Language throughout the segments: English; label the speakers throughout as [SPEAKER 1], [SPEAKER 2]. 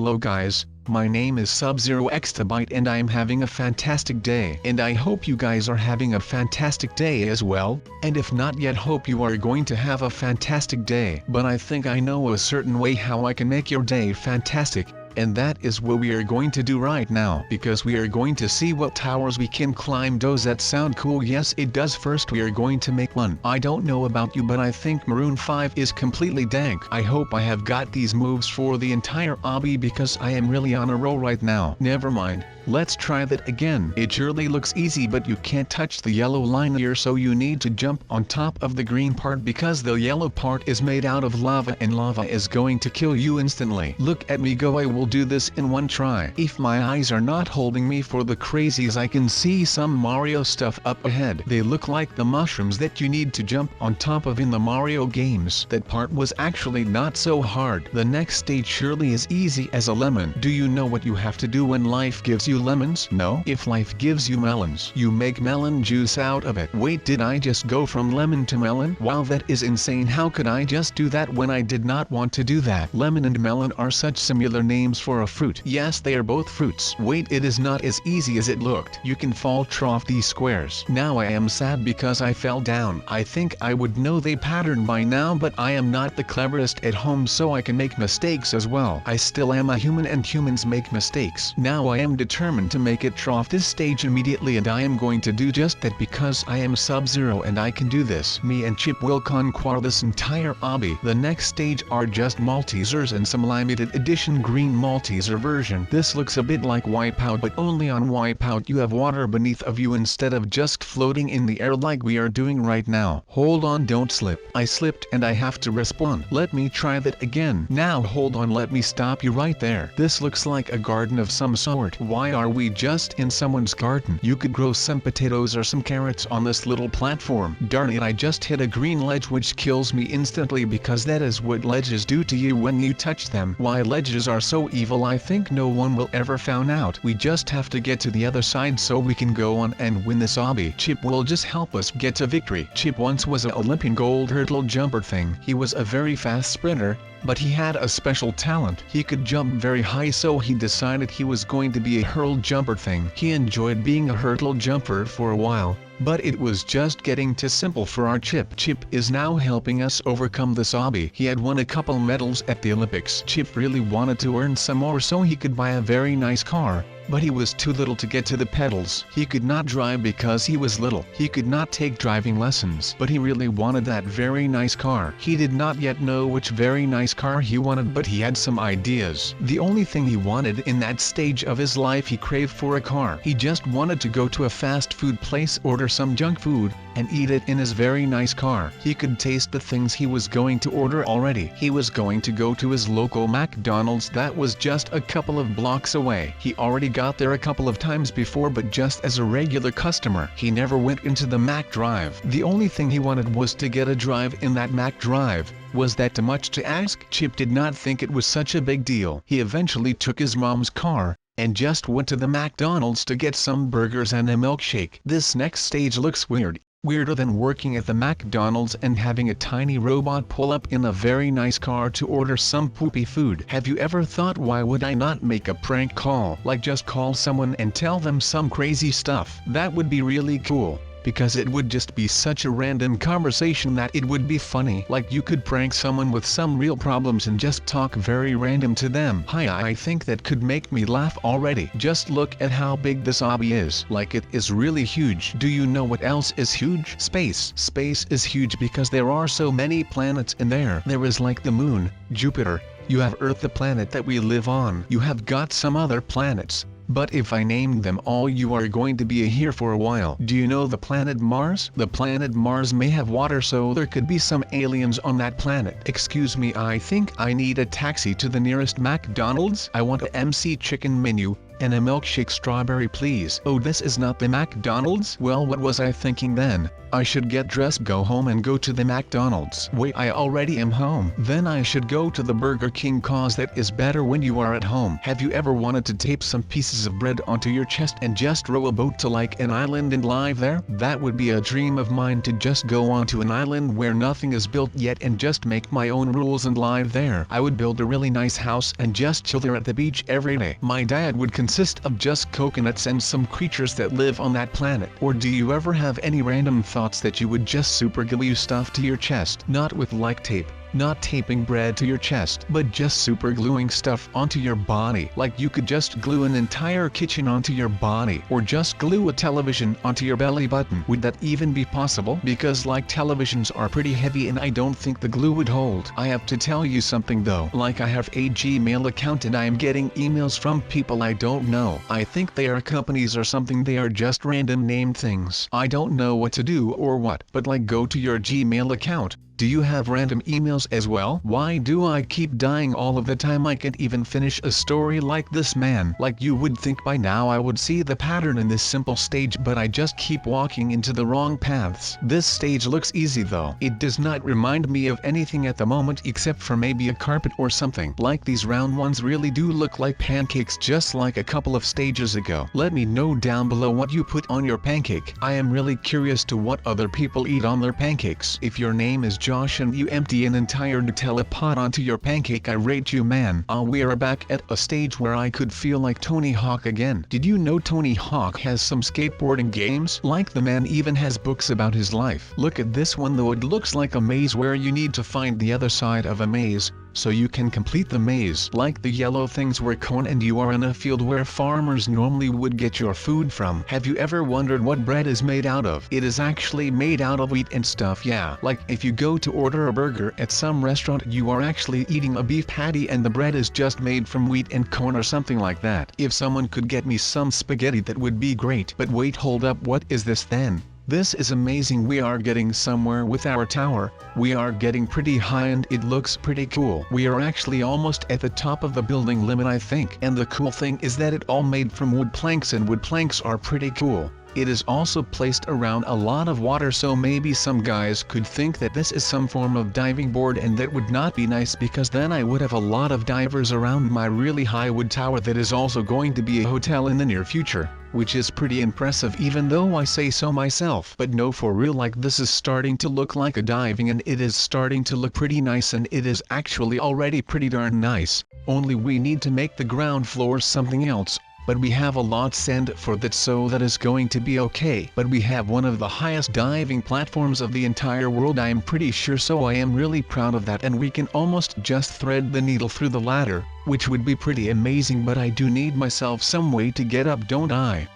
[SPEAKER 1] Hello guys, my name is Sub-Zero Exabyte and I am having a fantastic day. And I hope you guys are having a fantastic day as well, and if not yet hope you are going to have a fantastic day. But I think I know a certain way how I can make your day fantastic. And that is what we are going to do right now, because we are going to see what towers we can climb. Does that sound cool? Yes it does. First we are going to make one. I don't know about you, but I think Maroon 5 is completely dank. I hope I have got these moves for the entire obby because I am really on a roll right now. Never mind, let's try that again. It surely looks easy, but you can't touch the yellow line here, so you need to jump on top of the green part because the yellow part is made out of lava and lava is going to kill you instantly. Look at me go. I will do this in one try. If my eyes are not holding me for the crazies, I can see some Mario stuff up ahead. They look like the mushrooms that you need to jump on top of in the Mario games. That part was actually not so hard. The next stage surely is easy as a lemon. Do you know what you have to do when life gives you lemons? No? If life gives you melons, you make melon juice out of it. Wait, did I just go from lemon to melon? Wow, that is insane. How could I just do that when I did not want to do that? Lemon and melon are such similar names for a fruit. Yes, they are both fruits. Wait, it is not as easy as it looked. You can fall off these squares. Now I am sad because I fell down. I think I would know the pattern by now, but I am not the cleverest at home, so I can make mistakes as well. I still am a human and humans make mistakes. Now I am determined to make it off this stage immediately, and I am going to do just that because I am Sub-Zero and I can do this. Me and Chip will conquer this entire obby. The next stage are just Maltesers and some limited edition green Malteser version. This looks a bit like Wipeout, but only on Wipeout you have water beneath of you instead of just floating in the air like we are doing right now. Hold on, don't slip. I slipped and I have to respawn. Let me try that again. Now hold on, let me stop you right there. This looks like a garden of some sort. Why are we just in someone's garden? You could grow some potatoes or some carrots on this little platform. Darn it, I just hit a green ledge which kills me instantly because that is what ledges do to you when you touch them. Why ledges are so evil, I think no one will ever find out. We just have to get to the other side so we can go on and win this obby. Chip will just help us get to victory. Chip once was a Olympian gold hurdle jumper thing. He was a very fast sprinter, but he had a special talent. He could jump very high, so he decided he was going to be a hurdle jumper thing. He enjoyed being a hurdle jumper for a while, but it was just getting too simple for our Chip. Chip is now helping us overcome this obby. He had won a couple medals at the Olympics. Chip really wanted to earn some more so he could buy a very nice car, but he was too little to get to the pedals. He could not drive because he was little. He could not take driving lessons, but he really wanted that very nice car. He did not yet know which very nice car he wanted, but he had some ideas. The only thing he wanted in that stage of his life, he craved for a car. He just wanted to go to a fast food place, order some junk food, and eat it in his very nice car. He could taste the things he was going to order already. He was going to go to his local McDonald's that was just a couple of blocks away. He already got there a couple of times before, but just as a regular customer. He never went into the Mac drive. The only thing he wanted was to get a drive in that Mac drive. Was that too much to ask? Chip did not think it was such a big deal. He eventually took his mom's car and just went to the McDonald's to get some burgers and a milkshake. This next stage looks weird. Weirder than working at the McDonald's and having a tiny robot pull up in a very nice car to order some poopy food. Have you ever thought, why would I not make a prank call? Like just call someone and tell them some crazy stuff. That would be really cool, because it would just be such a random conversation that it would be funny. Like you could prank someone with some real problems and just talk very random to them. Hi, I think that could make me laugh already. Just look at how big this obby is. Like it is really huge. Do you know what else is huge? Space. Space is huge because there are so many planets in there. There is like the moon, Jupiter. You have Earth, the planet that we live on. You have got some other planets. But if I named them all, you are going to be here for a while. Do you know the planet Mars? The planet Mars may have water, so there could be some aliens on that planet. Excuse me, I think I need a taxi to the nearest McDonald's. I want a MC chicken menu, And a milkshake strawberry please. Oh, this is not the McDonald's? Well, what was I thinking then? I should get dressed, go home and go to the McDonald's. Wait, I already am home. Then I should go to the Burger King cause that is better when you are at home. Have you ever wanted to tape some pieces of bread onto your chest and just row a boat to like an island and live there? That would be a dream of mine, to just go onto an island where nothing is built yet and just make my own rules and live there. I would build a really nice house and just chill there at the beach every day. My diet would consist of just coconuts and some creatures that live on that planet. Or do you ever have any random thoughts that you would just super glue stuff to your chest? Not with like tape. Not taping bread to your chest, but just super gluing stuff onto your body. Like you could just glue an entire kitchen onto your body, or just glue a television onto your belly button. Would that even be possible? Because like televisions are pretty heavy and I don't think the glue would hold. I have to tell you something though. Like I have a Gmail account and I am getting emails from people I don't know. I think they are companies or something. They are just random named things. I don't know what to do or what. But like, go to your Gmail account. Do you have random emails as well? Why do I keep dying all of the time? I can't even finish a story like this, man. Like, you would think by now I would see the pattern in this simple stage, but I just keep walking into the wrong paths. This stage looks easy though. It does not remind me of anything at the moment except for maybe a carpet or something. Like, these round ones really do look like pancakes, just like a couple of stages ago. Let me know down below what you put on your pancake. I am really curious to what other people eat on their pancakes. If your name is Josh and you empty an entire Nutella pot onto your pancake, I rate you, man. We are back at a stage where I could feel like Tony Hawk again. Did you know Tony Hawk has some skateboarding games? Like, the man even has books about his life. Look at this one though. It looks like a maze where you need to find the other side of a maze so you can complete the maze. Like, the yellow things were corn and you are in a field where farmers normally would get your food from. Have you ever wondered what bread is made out of? It is actually made out of wheat and stuff, yeah. Like, if you go to order a burger at some restaurant, you are actually eating a beef patty and the bread is just made from wheat and corn or something like that. If someone could get me some spaghetti, that would be great. But wait, hold up, what is this then? This is amazing. We are getting somewhere with our tower. We are getting pretty high and it looks pretty cool. We are actually almost at the top of the building limit, I think. And the cool thing is that it all made from wood planks, and wood planks are pretty cool. It is also placed around a lot of water, so maybe some guys could think that this is some form of diving board, and that would not be nice because then I would have a lot of divers around my really high wood tower that is also going to be a hotel in the near future, which is pretty impressive even though I say so myself. But no, for real, like, this is starting to look like a diving and it is starting to look pretty nice, and it is actually already pretty darn nice. Only we need to make the ground floor something else. But we have a lot sand for that, so that is going to be okay. But we have one of the highest diving platforms of the entire world, I am pretty sure, so I am really proud of that. And we can almost just thread the needle through the ladder, which would be pretty amazing. But I do need myself some way to get up, don't I?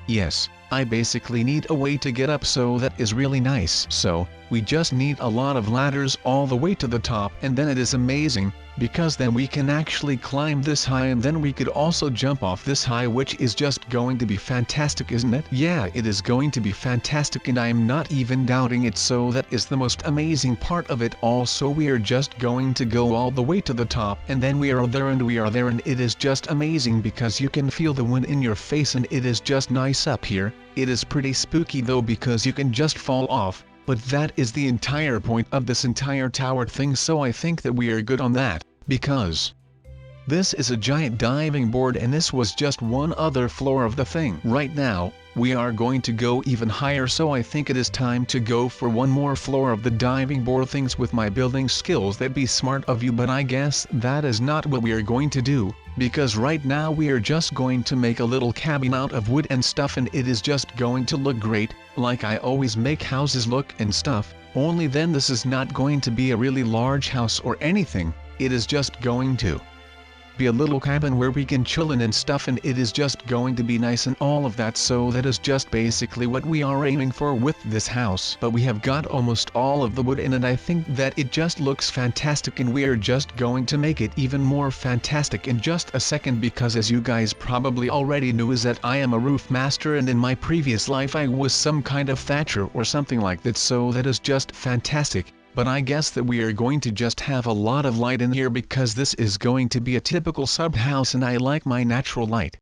[SPEAKER 1] Yes, I basically need a way to get up, so that is really nice. So, we just need a lot of ladders all the way to the top, and then it is amazing, because then we can actually climb this high, and then we could also jump off this high, which is just going to be fantastic, isn't it? Yeah, it is going to be fantastic, and I am not even doubting it. So that is the most amazing part of it all. So we are just going to go all the way to the top, and then we are there, and it is just amazing because you can feel the wind in your face, and it is just nice up here. It is pretty spooky though because you can just fall off. But that is the entire point of this entire tower thing, so I think that we are good on that, because this is a giant diving board and this was just one other floor of the thing. Right now, we are going to go even higher, so I think it is time to go for one more floor of the diving board things. With my building skills, that'd be smart of you, but I guess that is not what we are going to do, because right now we are just going to make a little cabin out of wood and stuff, and it is just going to look great, like I always make houses look and stuff. Only then this is not going to be a really large house or anything, it is just going to be a little cabin where we can chill in and stuff, and it is just going to be nice and all of that. So that is just basically what we are aiming for with this house. But we have got almost all of the wood in, and I think that it just looks fantastic, and we are just going to make it even more fantastic in just a second, because as you guys probably already knew is that I am a roof master, and in my previous life I was some kind of thatcher or something like that, so that is just fantastic. But I guess that we are going to just have a lot of light in here because this is going to be a typical sub house, and I like my natural light.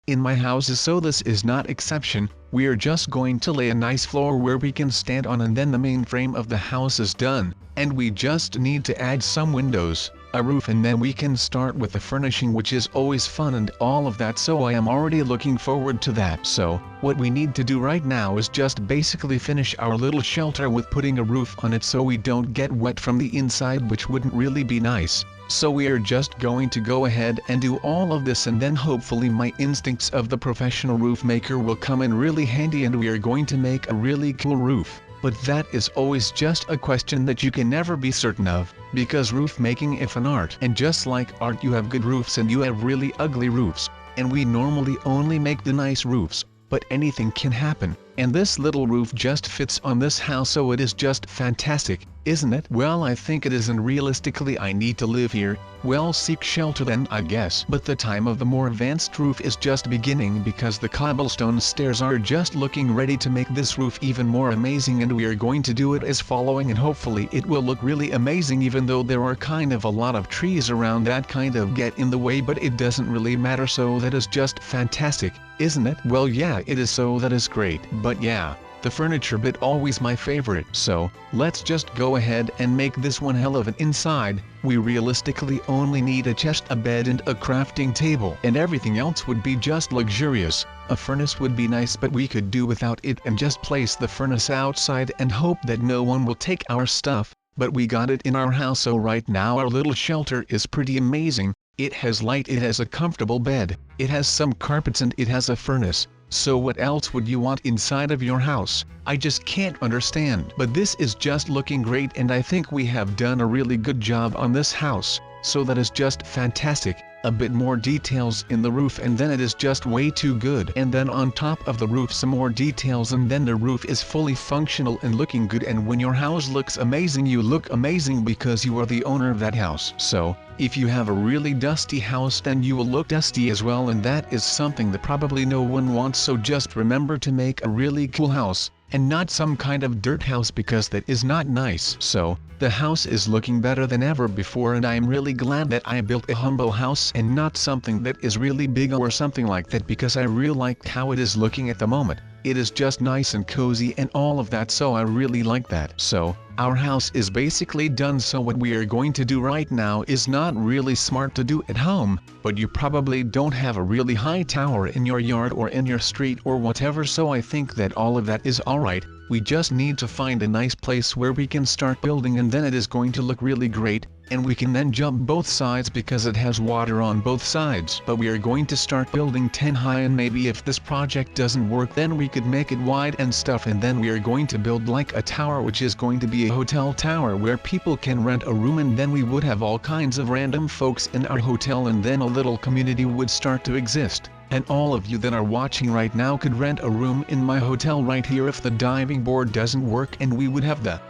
[SPEAKER 1] in my houses, so this is not exception. We are just going to lay a nice floor where we can stand on, and then the main frame of the house is done, and we just need to add some windows, a roof, and then we can start with the furnishing, which is always fun and all of that, so I am already looking forward to that. So, what we need to do right now is just basically finish our little shelter with putting a roof on it so we don't get wet from the inside, which wouldn't really be nice. So we are just going to go ahead and do all of this, and then hopefully my instincts of the professional roof maker will come in really handy and we are going to make a really cool roof. But that is always just a question that you can never be certain of, because roof making is an art, and just like art, you have good roofs and you have really ugly roofs, and we normally only make the nice roofs, but anything can happen, and this little roof just fits on this house, so it is just fantastic, isn't it? Well, I think it is, and realistically I need to live here. Well, seek shelter then, I guess. But the time of the more advanced roof is just beginning, because the cobblestone stairs are just looking ready to make this roof even more amazing, and we are going to do it as following, and hopefully it will look really amazing, even though there are kind of a lot of trees around that kind of get in the way, but it doesn't really matter, so that is just fantastic, isn't it? Well, yeah, it is, so that is great. But yeah, the furniture bit always my favorite, so let's just go ahead and make this one hell of an inside. We realistically only need a chest, a bed, and a crafting table, and everything else would be just luxurious. A furnace would be nice, but we could do without it and just place the furnace outside and hope that no one will take our stuff, but we got it in our house, so right now our little shelter is pretty amazing. It has light, it has a comfortable bed, it has some carpets, and it has a furnace. So what else would you want inside of your house? I just can't understand. But this is just looking great, and I think we have done a really good job on this house, so that is just fantastic. A bit more details in the roof, and then it is just way too good. And then on top of the roof some more details, and then the roof is fully functional and looking good. And when your house looks amazing, you look amazing because you are the owner of that house. So, if you have a really dusty house, then you will look dusty as well, and that is something that probably no one wants. So just remember to make a really cool house, and not some kind of dirt house, because that is not nice. So, the house is looking better than ever before, and I am really glad that I built a humble house and not something that is really big or something like that, because I really like how it is looking at the moment. It is just nice and cozy and all of that, so I really like that. So, our house is basically done, so what we are going to do right now is not really smart to do at home, but you probably don't have a really high tower in your yard or in your street or whatever, so I think that all of that is alright. We just need to find a nice place where we can start building, and then it is going to look really great, and we can then jump both sides because it has water on both sides. But we are going to start building 10 high, and maybe if this project doesn't work, then we could make it wide and stuff, and then we are going to build like a tower, which is going to be a hotel tower where people can rent a room, and then we would have all kinds of random folks in our hotel, and then a little community would start to exist. And all of you that are watching right now could rent a room in my hotel right here if the diving board doesn't work, and we would have the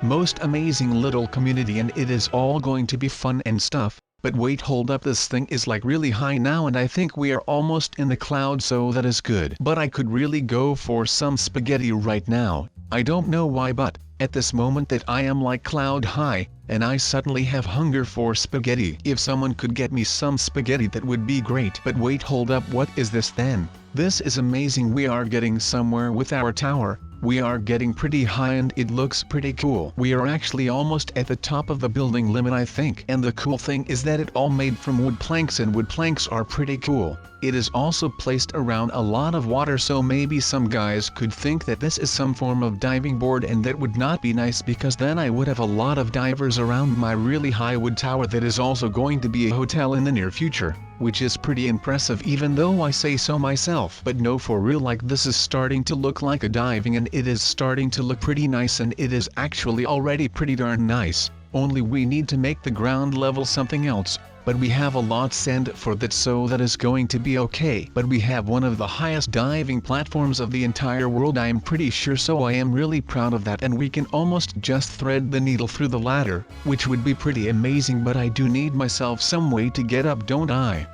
[SPEAKER 1] most amazing little community, and it is all going to be fun and stuff. But wait, hold up, this thing is like really high now, and I think we are almost in the cloud, so that is good. But I could really go for some spaghetti right now. I don't know why, but at this moment that I am like cloud high, and I suddenly have hunger for spaghetti. If someone could get me some spaghetti, that would be great. But wait, hold up, what is this then? This is amazing. We are getting somewhere with our tower. We are getting pretty high and it looks pretty cool. We are actually almost at the top of the building limit, I think. And the cool thing is that it all made from wood planks, and wood planks are pretty cool. It is also placed around a lot of water, so maybe some guys could think that this is some form of diving board, and that would not be nice, because then I would have a lot of divers around my really high wood tower that is also going to be a hotel in the near future, which is pretty impressive even though I say so myself. But no, for real, like this is starting to look like a diving, and it is starting to look pretty nice, and it is actually already pretty darn nice. Only we need to make the ground level something else, but we have a lot sand for that, so that is going to be okay. But we have one of the highest diving platforms of the entire world, I am pretty sure, so I am really proud of that, and we can almost just thread the needle through the ladder, which would be pretty amazing. But I do need myself some way to get up, don't I?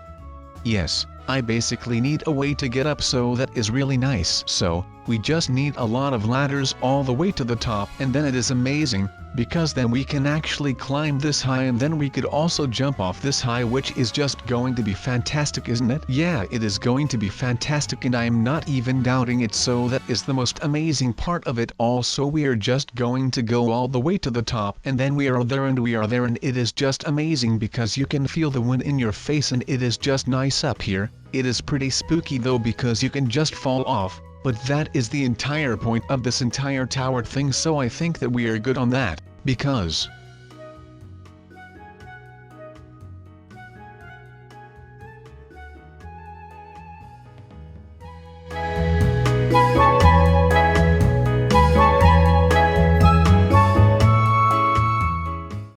[SPEAKER 1] Yes, I basically need a way to get up, so that is really nice. So, we just need a lot of ladders all the way to the top, and then it is amazing. because then we can actually climb this high, and then we could also jump off this high, which is just going to be fantastic, isn't it? Yeah, it is going to be fantastic, and I am not even doubting it. So that is the most amazing part of it all. So we are just going to go all the way to the top, and then we are there, and it is just amazing because you can feel the wind in your face, and it is just nice up here. It is pretty spooky though, because you can just fall off. But that is the entire point of this entire tower thing, so I think that we are good on that, because